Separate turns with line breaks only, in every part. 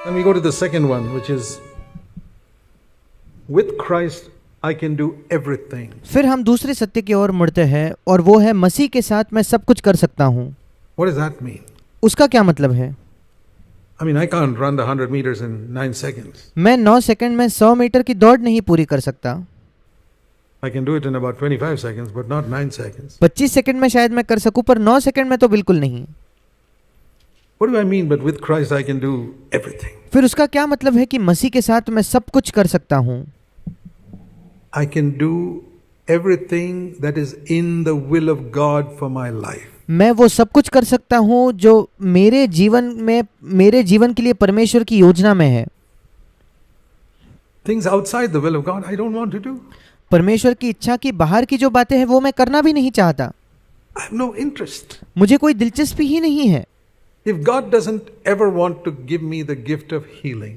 Then we go to the second one, which is with Christ I can do everything.
फिर हम दूसरे सत्य की ओर मुड़ते हैं और वो है मसीह के साथ मैं सब कुछ कर सकता हूँ।
What does that mean?
उसका क्या मतलब है?
I mean, I can't run the 100 meters in 9 seconds.
मैं 9 सेकंड में 100 मीटर की दौड़ नहीं पूरी कर सकता।
I can do it in about 25 seconds, but not 9 seconds.
25 second में शायद मैं कर सकूं, पर 9 सेकंड में तो बिल्कुल नहीं।
What do I mean? But with Christ I can do everything.
फिर उसका क्या मतलब है कि मसीह के साथ मैं सब कुछ कर सकता हूँ।
I can do everything that is in the will of God for my life.
मैं वो सब कुछ कर सकता हूँ जो मेरे जीवन के लिए परमेश्वर की योजना में है।
Things outside the will of God I don't want to do.
परमेश्वर की इच्छा की बाहर की जो बातें हैं वो मैं करना भी नहीं चाहता।
I have no interest.
मुझे कोई दिलचस्पी ही नहीं है।
If God doesn't ever want to give me the gift of healing,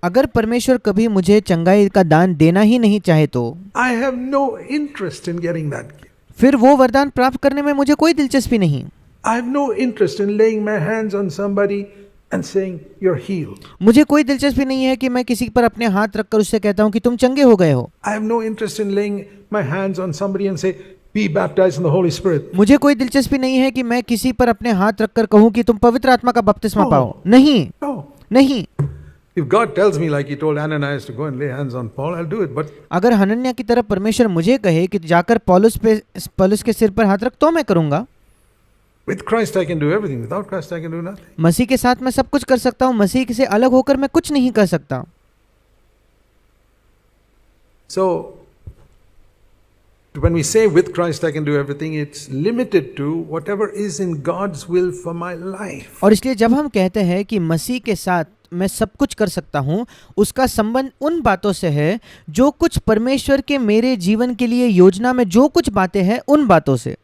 अगर परमेश्वर कभी मुझे चंगाई का दान देना ही नहीं चाहे तो
I have no interest in getting that gift.
फिर वो वरदान प्राप्त करने में मुझे कोई दिलचस्पी नहीं।
I have no interest in laying my hands on somebody and saying you're healed.
मुझे कोई दिलचस्पी नहीं है कि मैं किसी पर अपने हाथ रखकर उससे कहता हूँ कि तुम चंगे हो गए हो।
I have no interest in laying my hands on somebody and say be baptized in the Holy Spirit.
मुझे कोई दिलचस्पी नहीं है कि मैं किसी पर अपने हाथ रखकर कहूँ कि तुम पवित्र आत्मा का बपतिस्मा पाओ। नहीं,
No.
नहीं।
If God tells me like he told Ananias to go and lay hands on Paul, I'll do it. But
अगर हनन्याह की तरफ परमेश्वर मुझे कहे कि जाकर पौलुस के सिर पर हाथ रख, तो मैं करूंगा।
with Christ I can do everything. Without Christ I can do nothing.
मसीह के साथ मैं सब कुछ कर सकता हूँ, मसीह से अलग होकर मैं कुछ नहीं कर सकता।
So when we say with Christ I can do everything, it's limited to whatever is in God's will for my life.
और इसलिए जब हम कहते हैं कि मसीह के साथ मैं सब कुछ कर सकता हूँ, उसका संबंध उन बातों से है जो कुछ परमेश्वर के मेरे जीवन के लिए योजना में जो कुछ बातें हैं उन बातों से।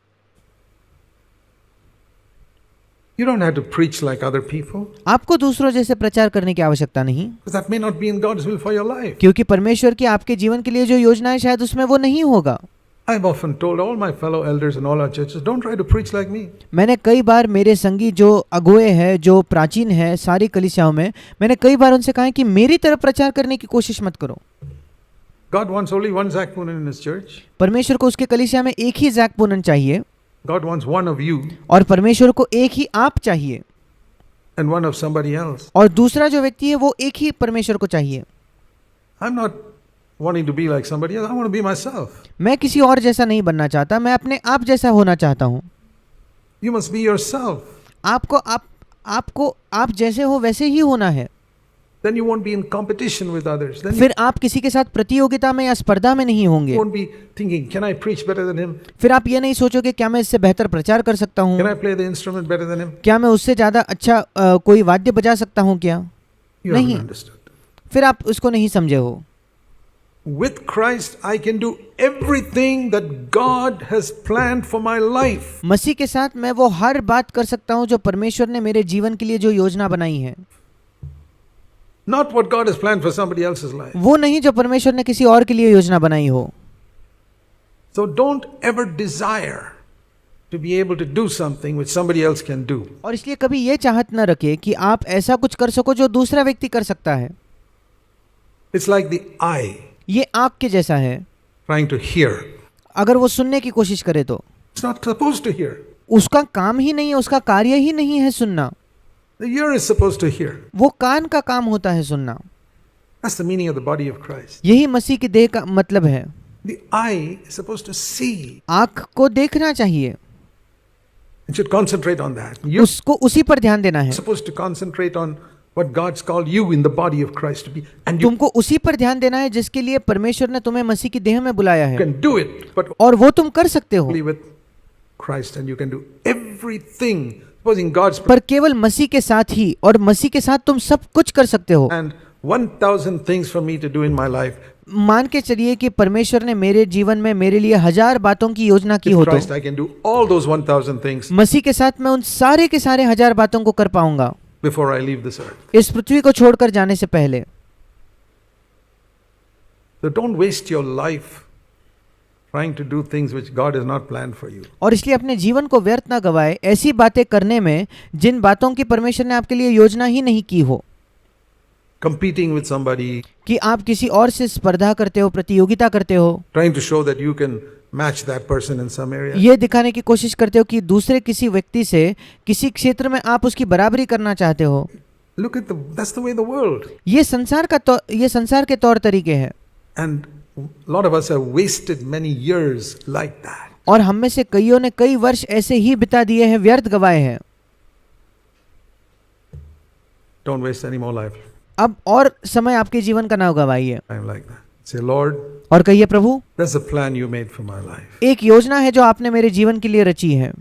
You don't have to preach like other people.
आपको दूसरों जैसे प्रचार करने की आवश्यकता नहीं,
Because that may not be in God's will for your life.
क्योंकि परमेश्वर की आपके जीवन के लिए जो योजना है शायद उसमें वो नहीं होगा।
I've often told all my fellow elders in all our churches, don't try to preach like me.
मैंने कई बार मेरे संगी जो अगुए हैं, जो प्राचीन है सारी कलीसियाओं में, मैंने कई बार उनसे कहा है कि मेरी तरफ प्रचार करने की कोशिश मत करो।
God wants only one Zach Poonen in his church.
परमेश्वर को उसके कलीसिया में एक ही जैक पूनन चाहिए,
God wants one of you
और परमेश्वर को एक ही आप चाहिए,
and one of somebody else.
और दूसरा जो व्यक्ति है वो एक ही परमेश्वर को चाहिए।
I'm not wanting to be like somebody else. I want to be myself.
मैं किसी और जैसा नहीं बनना चाहता, मैं अपने आप जैसा होना चाहता हूँ।
You must be yourself.
आपको आप जैसे हो वैसे ही होना है।
Then you won't be in competition with others. Then
फिर आप किसी के साथ प्रतियोगिता में या स्पर्धा में नहीं होंगे।
you won't be thinking, can I preach better than him?
फिर आप ये नहीं सोचोगे क्या मैं इससे बेहतर प्रचार कर सकता हूँ,
Can I play the instrument better than him?
क्या मैं उससे ज्यादा अच्छा कोई वाद्य बजा सकता हूँ क्या?
You
नहीं।
haven't understood.
फिर आप उसको नहीं समझे हो।
With Christ I can do everything that God has planned for my life.
मसीह के साथ मैं वो हर बात कर सकता हूँ जो परमेश्वर ने मेरे जीवन के लिए जो योजना बनाई है।
Not what God has planned for somebody else's life.
वो नहीं जो परमेश्वर ने किसी और के लिए योजना बनाई हो।
So don't ever desire to be able to do something which somebody else can do.
और इसलिए कभी ये चाहत न रखे कि आप ऐसा कुछ कर सको जो दूसरा व्यक्ति कर सकता है।
It's like the eye
ये आँख के जैसा है,
trying to hear.
अगर वो सुनने की कोशिश करे तो
It's not supposed to hear.
उसका काम ही नहीं है, उसका कार्य ही नहीं है सुनना।
The ear is supposed to hear.
वो कान का काम होता है सुनना।
That's the meaning of the body of Christ.
यही मसीह की देह का मतलब है।
The eye is supposed to see.
आँख को देखना चाहिए,
It should concentrate on that. You're
उसको उसी पर ध्यान देना है।
supposed to concentrate on what God's called you in the body of Christ to be. And you
तुमको उसी पर ध्यान देना है जिसके लिए परमेश्वर ने तुम्हें मसीह की देह में बुलाया है,
can do it, but
और वो तुम कर सकते हो।
only with Christ, and you can do everything. Supposing God's
पर केवल मसीह के साथ ही, और मसीह के साथ तुम सब कुछ कर सकते हो।
and 1,000 things for me to do in my life.
मान के चलिए कि परमेश्वर ने मेरे जीवन में मेरे लिए 1000 बातों की योजना की
With
हो तो
Christ I can do all those 1,000 things
मसीह के साथ मैं उन सारे के सारे 1000 बातों को कर पाऊंगा
before I leave this earth.
इस पृथ्वी को छोड़कर जाने से पहले।
So don't waste your life trying to do things which God has not planned for you.
और इसलिए अपने जीवन को व्यर्थ ना गवाए ऐसी बातें करने में जिन बातों की परमेश्वर ने आपके लिए योजना ही नहीं की हो।
competing with somebody,
कि आप किसी और से स्पर्धा करते हो, प्रतियोगिता करते हो,
trying to show that you can match that person in some area.
ये दिखाने की कोशिश करते हो कि दूसरे किसी व्यक्ति से किसी क्षेत्र में आप उसकी बराबरी करना चाहते हो।
Look at that's the way the world.
ये संसार के तौर तरीके हैं।
And a lot of us have wasted many years like that.
और हम में से कईयों ने कई वर्ष ऐसे ही बिता दिए हैं, व्यर्थ गवाए हैं।
Don't waste any more life.
अब और समय आपके जीवन का ना गवाइए
I'm like that. Say, Lord,
और कहिए, प्रभु,
that's a plan you made for my life.
एक योजना है जो आपने मेरे जीवन के लिए रची है।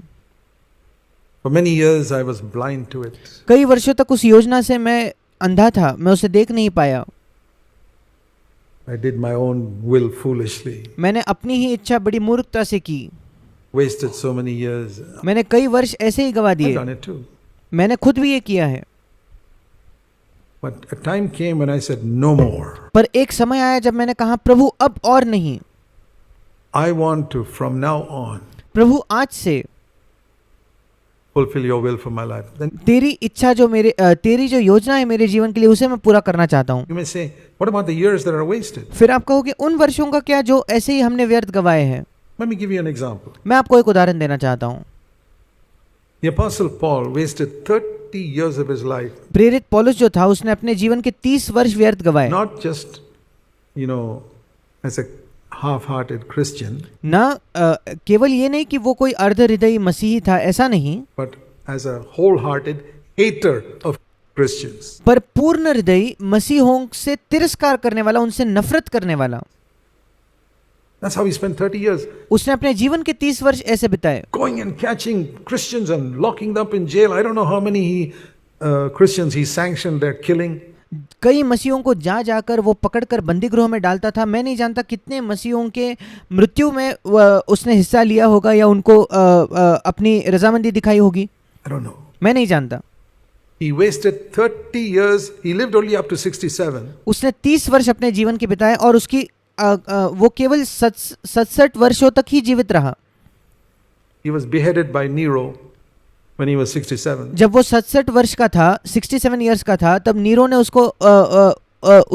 For many years I was blind to it.
कई वर्षों तक उस योजना से मैं अंधा था, मैं उसे देख नहीं पाया।
I did my own will foolishly.
मैंने अपनी ही इच्छा बड़ी मूर्खता से की।
Wasted so many years.
मैंने कई वर्ष ऐसे ही गवा
I've
दिए।
done it too.
मैंने खुद भी ये किया है।
But a time came when I said, no more.
पर एक समय आया जब मैंने कहा, प्रभु अब और नहीं।
I want to, from now on,
प्रभु आज से
fulfill your will for my life. Then
तेरी इच्छा जो तेरी जो योजना है मेरे जीवन के लिए, उसे मैं पूरा करना चाहता हूँ।
you may say, what about the years that are wasted?
फिर आप कहोगे, उन वर्षों का क्या जो ऐसे ही हमने व्यर्थ गवाए हैं।
Let me give you an example.
मैं आपको एक उदाहरण देना चाहता हूँ।
The Apostle Paul wasted 30 years of his life,
प्रेरित पौलुस जो था, उसने अपने जीवन के 30 वर्ष व्यर्थ गवाए।
not just, as a half-hearted Christian,
ना केवल ये नहीं कि वो कोई अर्ध हृदयी मसीही था, ऐसा नहीं,
but as a wholehearted hater of Christians.
पर पूर्ण हृदयी मसीहों से तिरस्कार करने वाला, उनसे नफरत करने वाला।
That's how he spent 30 years.
उसने अपने जीवन के 30 वर्ष ऐसे बिताए,
Going and catching Christians and locking them up in jail. I don't know how many Christians he sanctioned their killing.
कई मसीहों को जा जाकर वो पकड़कर बंदी गृह में डालता था। मैं नहीं जानता कितने मसीहों के मृत्यु में उसने हिस्सा लिया होगा या उनको अपनी रजामंदी दिखाई होगी,
I don't know.
मैं नहीं जानता।
He wasted 30 years. He lived only up to 67.
उसने 30 वर्ष अपने जीवन के बिताए और उसकी वो केवल 67 वर्षों तक ही जीवित रहा।
He was beheaded by Nero when he was 67.
जब वो 67 वर्ष का था, 67 इयर्स का था, तब नीरो ने उसको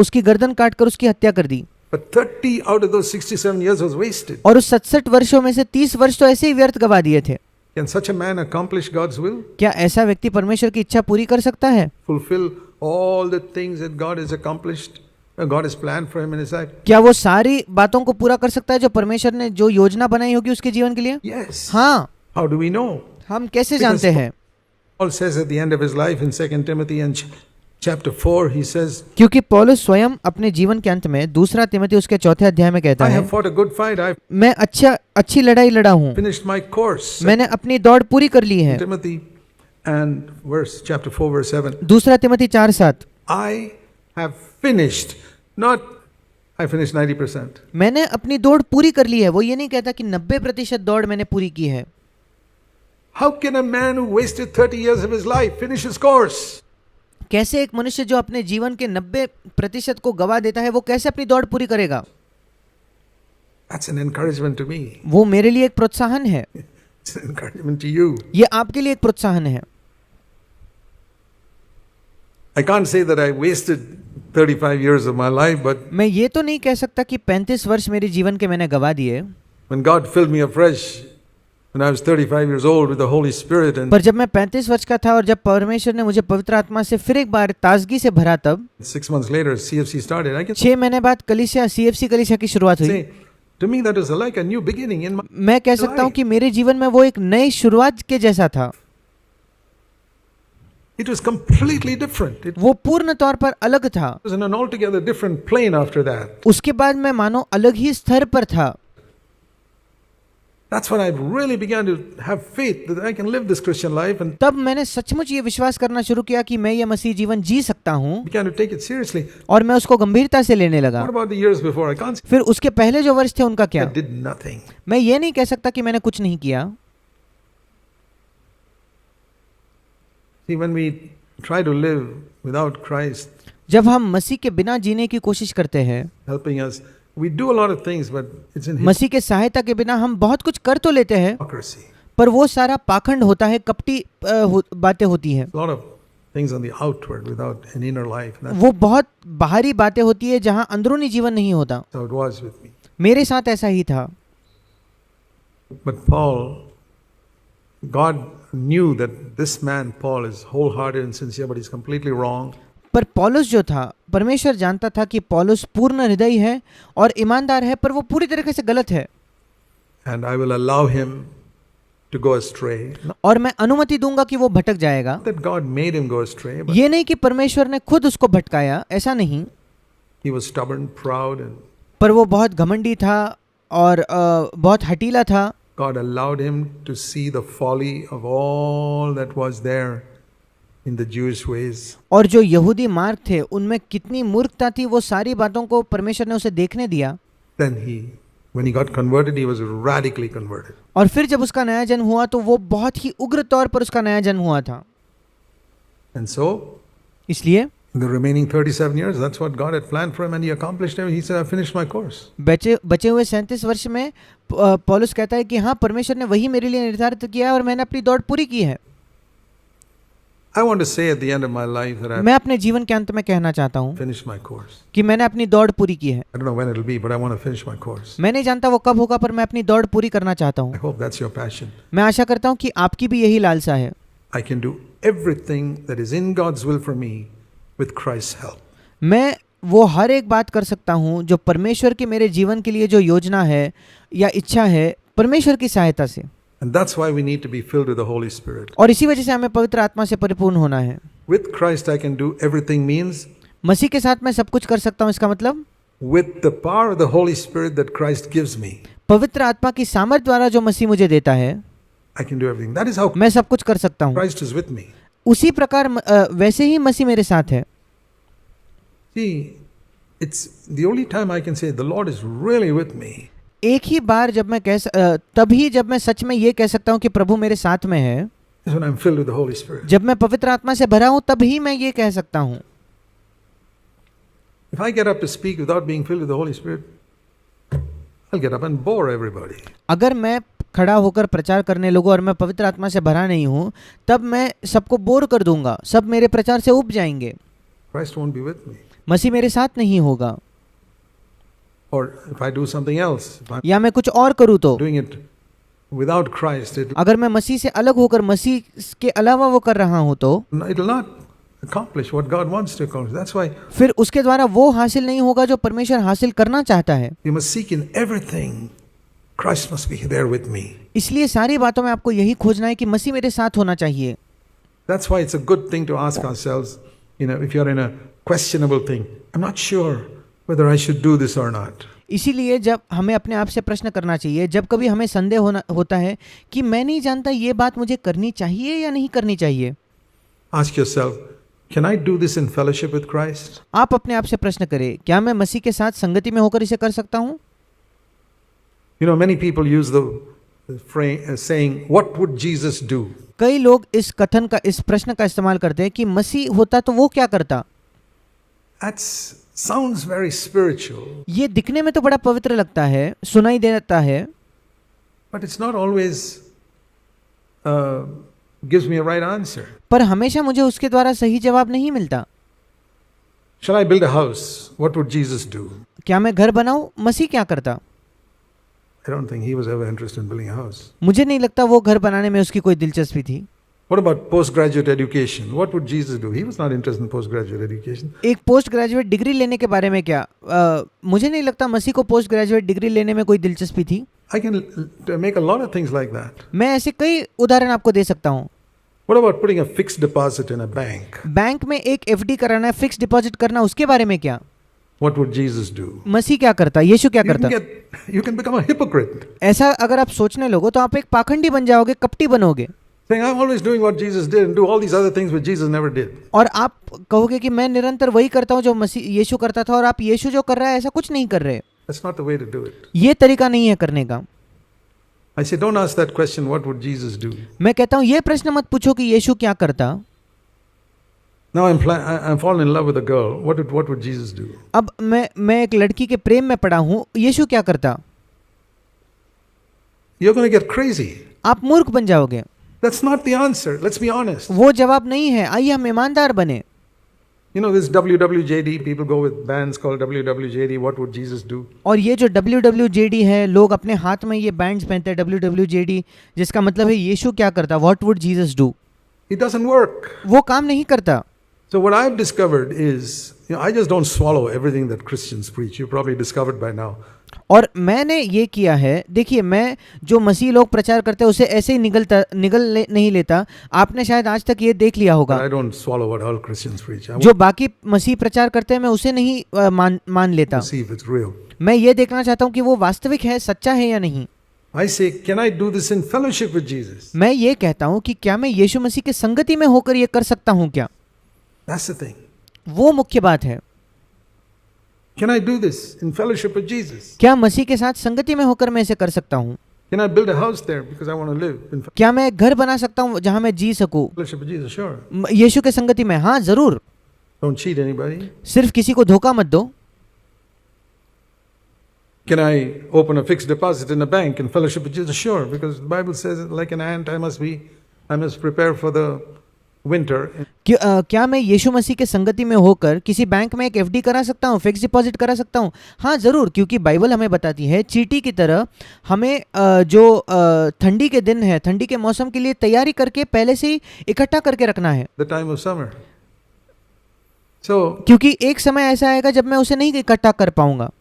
उसकी गर्दन काटकर उसकी हत्या कर दी।
But 30 out of those 67 years was wasted.
और उस 67 वर्षों में से 30 वर्ष तो ऐसे ही व्यर्थ गवा दिए थे।
Can such a man accomplish God's will?
क्या ऐसा व्यक्ति परमेश्वर की इच्छा पूरी कर सकता है?
Fulfill all the things that God has accomplished, God has planned for him in his life?
क्या वो सारी बातों को पूरा कर सकता है जो परमेश्वर ने जो योजना बनाई होगी उसके जीवन के लिए?
Yes.
हाँ।
How do we know?
हम कैसे
Because
जानते हैं?
Paul says at the end of his life in 2 Timothy and chapter 4, he says,
क्योंकि पौलुस स्वयं अपने जीवन के अंत में 2 तिमोथी उसके 4 अध्याय में कहता
I
है,
have fought a good fight. I've
मैं अच्छी लड़ाई लड़ा हूँ,
finished my course.
मैंने अपनी दौड़ पूरी कर ली है।
Timothy and chapter 4 verse 7.
2 Timothy 4:7,
I have finished, not I finished 90%.
मैंने अपनी दौड़ पूरी कर ली है। वो ये नहीं कहता कि 90% दौड़ मैंने पूरी की है।
How can a man who wasted 30 years of his life finish his course?
कैसे एक मनुष्य जो अपने जीवन के 90% को गवा देता है, वो कैसे अपनी दौड़ पूरी करेगा?
That's an encouragement to me.
वो मेरे लिए एक प्रोत्साहन है।
It's an encouragement to you.
ये आपके लिए एक प्रोत्साहन है।
I can't say that I wasted 35 years of my life, but
मैं ये तो नहीं कह सकता कि 35 वर्ष मेरे जीवन के मैंने गवा दिए।
when God filled me afresh, when I was 35 years old with the Holy Spirit, and
पर जब मैं 35 वर्ष का था और जब परमेश्वर ने मुझे पवित्र आत्मा से फिर एक बार ताजगी से भरा, तब
6 months later CFC started, I can
6 महीने बाद CFC कलीसिया की शुरुआत हुई।
say, to me that was like a new beginning in my
मैं कह सकता हूँ कि मेरे जीवन में वो एक नई शुरुआत के जैसा था।
It was completely different. It
वो पूर्ण तौर पर अलग था।
was in an altogether different plane after that.
उसके बाद मैं मानो अलग ही स्तर पर था।
That's when I really began to have faith that I can live this Christian life, and
तब मैंने सचमुच ये विश्वास करना शुरू किया कि मैं ये मसीह जीवन जी सकता हूँ,
began to take it seriously.
और मैं उसको गंभीरता से लेने लगा।
What about the years before? I can't say
फिर उसके पहले जो वर्ष थे उनका
I
क्या?
did nothing.
मैं ये नहीं कह सकता कि मैंने कुछ नहीं किया।
See, when we try to live without Christ
जब हम मसीह के बिना जीने की कोशिश करते हैं,
helping us, we do a lot of things, but it's in
मसीह के सहायता के बिना हम बहुत कुछ कर तो लेते हैं,
hypocrisy.
पर वो सारा पाखंड होता है, कपटी बातें होती हैं।
A lot of things on the outward without an inner life. That's
वो बहुत बाहरी बातें होती है जहाँ अंदरूनी जीवन नहीं होता।
how it was with me.
मेरे साथ ऐसा ही था।
But Paul, God knew that this man, Paul, is wholehearted and sincere, but he's completely wrong.
पर पौलुस जो था, परमेश्वर जानता था कि पौलुस पूर्ण हृदय है और ईमानदार है, पर वो पूरी तरीके से गलत है।
And I will allow him to go astray. Not
और मैं अनुमति दूंगा कि वो भटक जाएगा।
that God made him go astray, but
ये नहीं कि परमेश्वर ने खुद उसको भटकाया, ऐसा नहीं।
he was stubborn, proud, and
पर वो बहुत घमंडी था और बहुत हठीला था।
God allowed him to see the folly of all that was there in the Jewish ways.
और जो यहूदी मार्ग थे उनमें कितनी मूर्खता थी, वो सारी बातों को परमेश्वर ने उसे देखने दिया।
Then when he got converted, he was radically converted.
और फिर जब उसका नया जन्म हुआ तो वो बहुत ही उग्र तौर पर उसका नया जन्म हुआ था।
And so,
इसलिए
in the remaining 37 years, that's what God had planned for him, and he accomplished it. He said, I finished my course.
बचे हुए 37 वर्ष में पौलुस कहता है कि हाँ, परमेश्वर ने वही मेरे लिए निर्धारित किया और मैंने अपनी दौड़ पूरी की है।
I want to say at the end of my life that I
मैं अपने जीवन के अंत में कहना चाहता हूँ
finished my course.
कि मैंने अपनी दौड़ पूरी की है।
I don't know when it'll be, but I want to finish my course.
मैं नहीं जानता वो कब होगा, पर मैं अपनी दौड़ पूरी करना चाहता
I
हूँ।
hope that's your passion.
मैं आशा करता हूँ कि आपकी भी यही लालसा है।
I can do everything that is in God's will for me with Christ's help.
मैं वो हर एक बात कर सकता हूँ जो परमेश्वर की मेरे जीवन के लिए जो योजना है या इच्छा है, परमेश्वर की सहायता से।
And that's why we need to be filled with the Holy Spirit.
और इसी वजह से हमें पवित्र आत्मा से परिपूर्ण होना है।
With Christ I can do everything means
मसीह के साथ मैं सब कुछ कर सकता हूँ, इसका मतलब
with the power of the Holy Spirit that Christ gives me,
पवित्र आत्मा की सामर्थ द्वारा जो मसीह मुझे देता है,
I can do everything. That is how
मैं सब कुछ कर सकता हूँ।
Christ is with me.
उसी प्रकार वैसे ही मसीह मेरे साथ है।
See, it's the only time I can say the Lord is really with me.
एक ही बार जब मैं तभी जब मैं सच में ये कह सकता हूँ कि प्रभु मेरे साथ में है,
Is when I'm filled with the Holy Spirit.
जब मैं पवित्र आत्मा से भरा हूँ, तभी मैं ये कह सकता हूँ।
If I get up to speak without being filled with the Holy Spirit, I'll get up and bore everybody.
अगर मैं खड़ा होकर प्रचार करने लगूं और मैं पवित्र आत्मा से भरा नहीं हूँ, तब मैं सबको बोर कर दूंगा, सब मेरे प्रचार से उब जाएंगे।
Christ won't be with me.
मसीह मेरे साथ नहीं होगा।
Or if I do something else, if I'm
या मैं कुछ और करूँ तो,
doing it without Christ,
अगर मैं मसीह से अलग होकर मसीह के अलावा वो कर रहा हूँ तो
it'll not accomplish what God wants to accomplish. That's why
फिर उसके द्वारा वो हासिल नहीं होगा जो परमेश्वर हासिल करना चाहता है।
we must seek in everything. Christ must be there with me.
इसलिए सारी बातों में आपको यही खोजना है कि मसीह मेरे साथ होना चाहिए।
That's why it's a good thing to ask ourselves, if you're in a questionable thing, I'm not sure whether I should do this or not.
इसीलिए जब हमें अपने आप से प्रश्न करना चाहिए, जब कभी हमें संदेह होता है कि मैं नहीं जानता ये बात मुझे करनी चाहिए या नहीं करनी चाहिए,
Ask yourself, can I do this in fellowship with Christ?
आप अपने आप से प्रश्न करें, क्या मैं मसीह के साथ संगति में होकर इसे कर सकता हूँ?
Many people use the saying, what would Jesus do?
कई लोग इस प्रश्न का इस्तेमाल करते हैं कि मसीह होता तो वो क्या करता।
That sounds very spiritual.
ये दिखने में तो बड़ा पवित्र लगता है, सुनाई देता है,
But it's not always gives me a right answer.
पर हमेशा मुझे उसके द्वारा सही जवाब नहीं मिलता।
Shall I build a house? What would Jesus do?
क्या मैं घर बनाऊं? मसीह क्या करता?
I don't think he was ever interested in building a house.
मुझे नहीं लगता वो घर बनाने में उसकी कोई दिलचस्पी थी।
What about postgraduate education? What would Jesus do? He was not interested in postgraduate education.
एक पोस्ट ग्रेजुएट डिग्री लेने के बारे में क्या? मुझे नहीं लगता मसीह को पोस्ट ग्रेजुएट डिग्री लेने में कोई दिलचस्पी थी।
I can make a lot of things like that.
मैं ऐसे कई उदाहरण आपको दे सकता हूँ।
What about putting a fixed deposit in a bank?
Bank में एक FD कराना है, फिक्स डिपॉजिट करना, उसके बारे में क्या?
What would Jesus do?
मसीह क्या करता? यीशु क्या करता?
You can become a hypocrite.
ऐसा अगर आप सोचने लगो तो आप एक पाखंडी बन जाओगे, कपटी बनोगे।
Saying, I'm always doing what Jesus did and do all these other things which Jesus never did.
और आप कहोगे कि मैं निरंतर वही करता हूँ जो यीशु करता था, और आप यीशु जो कर रहा है ऐसा कुछ नहीं कर रहे।
That's not the way to do it.
ये तरीका नहीं है करने का।
I say, don't ask that question, what would Jesus do?
मैं कहता हूँ ये प्रश्न मत पूछो कि यीशु क्या करता।
Now I'm fallen in love with a girl. What would Jesus do?
अब मैं एक लड़की के प्रेम में पड़ा हूँ, यीशु क्या करता?
You're going to get crazy.
आप मूर्ख बन जाओगे।
That's not the answer. Let's be honest.
वो जवाब नहीं है। आइए हम ईमानदार बने।
You know this WWJD, people go with bands called WWJD. What would Jesus do?
और ये जो WWJD है, लोग अपने हाथ में ये बैंड्स पहनते हैं WWJD, जिसका मतलब है यीशु क्या करता, what would Jesus do?
It doesn't work.
वो काम नहीं करता।
So what I've discovered is, I just don't swallow everything that Christians preach. You probably discovered by now.
और मैंने ये किया है, देखिए मैं जो मसीह लोग प्रचार करते हैं उसे ऐसे ही नहीं लेता। आपने शायद आज तक ये देख लिया होगा।
But I don't swallow what all Christians preach. I
जो बाकी मसीह प्रचार करते हैं मैं उसे नहीं मान लेता।
want to see if it's real.
मैं ये देखना चाहता हूँ कि वो वास्तविक है, सच्चा है या नहीं।
I say, can I do this in fellowship with Jesus?
मैं ये कहता हूँ कि क्या मैं यीशु मसीह की संगति में होकर ये कर सकता हूँ क्या?
That's the thing.
वो मुख्य बात है।
Can I do this in fellowship with Jesus?
क्या मसीह के साथ संगति में होकर मैं इसे कर सकता हूँ?
Can I build a house there because I want to live in
क्या मैं घर बना सकता हूँ जहाँ मैं जी सकूँ
fellowship with Jesus? Sure.
यीशु के संगति में? हाँ जरूर।
Don't cheat anybody.
सिर्फ किसी को धोखा मत दो।
Can I open a fixed deposit in a bank in fellowship with Jesus? Sure, because the Bible says, like an ant, I must prepare for the winter.
क्या मैं यीशु मसीह के संगति में होकर किसी बैंक में एक एफडी करा सकता हूँ, फिक्स डिपॉजिट करा सकता हूँ? हाँ जरूर, क्योंकि बाइबल हमें बताती है चींटी की तरह हमें जो ठंडी के दिन है, ठंडी के मौसम के लिए तैयारी करके पहले से ही इकट्ठा करके रखना है।
The time of summer. So
क्योंकि एक समय ऐसा आएगा जब मैं उसे नहीं इकट्ठा कर पाऊंगा।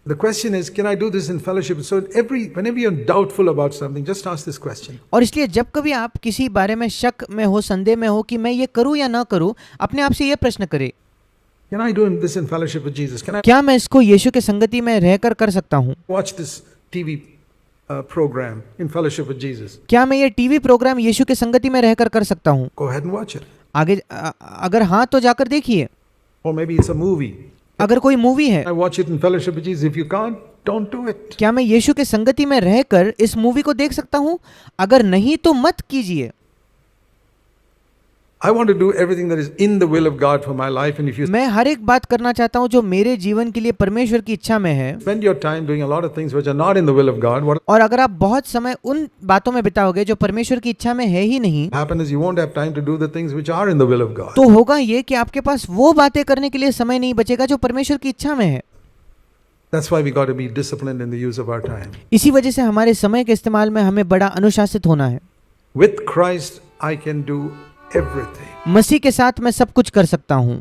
the question is, can I do this in fellowship? So whenever you're doubtful about something, just ask this question.
और इसलिए जब कभी आप किसी बारे में शक में हो, संदेह में हो कि मैं ये करूं या ना करूं, अपने आप से ये प्रश्न करें,
Can I do this in fellowship with Jesus? Can I
क्या मैं इसको यीशु के संगति में रहकर कर सकता हूं?
watch this TV program in fellowship with Jesus?
क्या मैं ये टीवी प्रोग्राम यीशु के संगति में रहकर कर सकता हूं?
Go ahead and watch it.
आगे अगर हाँ तो जाकर देखिए।
Or maybe it's a movie.
अगर कोई मूवी है,
I watch it in fellowship with Jesus. If you can't, don't do it.
क्या मैं यीशु के संगति में रहकर इस मूवी को देख सकता हूं? अगर नहीं तो मत कीजिए।
I want to do everything that is in the will of God for my life, and if you
मैं हर एक बात करना चाहता हूं जो मेरे जीवन के लिए परमेश्वर की इच्छा में है।
spend your time doing a lot of things which are not in the will of God, what
और अगर आप बहुत समय उन बातों में बिताओगे जो परमेश्वर की इच्छा में है ही नहीं,
will happen is you won't have time to do the things which are in the will of God.
तो होगा ये कि आपके पास वो बातें करने के लिए समय नहीं बचेगा जो परमेश्वर की इच्छा में है।
That's why we got to be disciplined in the use of our time.
इसी वजह से हमारे समय के इस्तेमाल में हमें बड़ा अनुशासित होना है।
With Christ, I can do everything.
मसीह के साथ मैं सब कुछ कर सकता हूँ।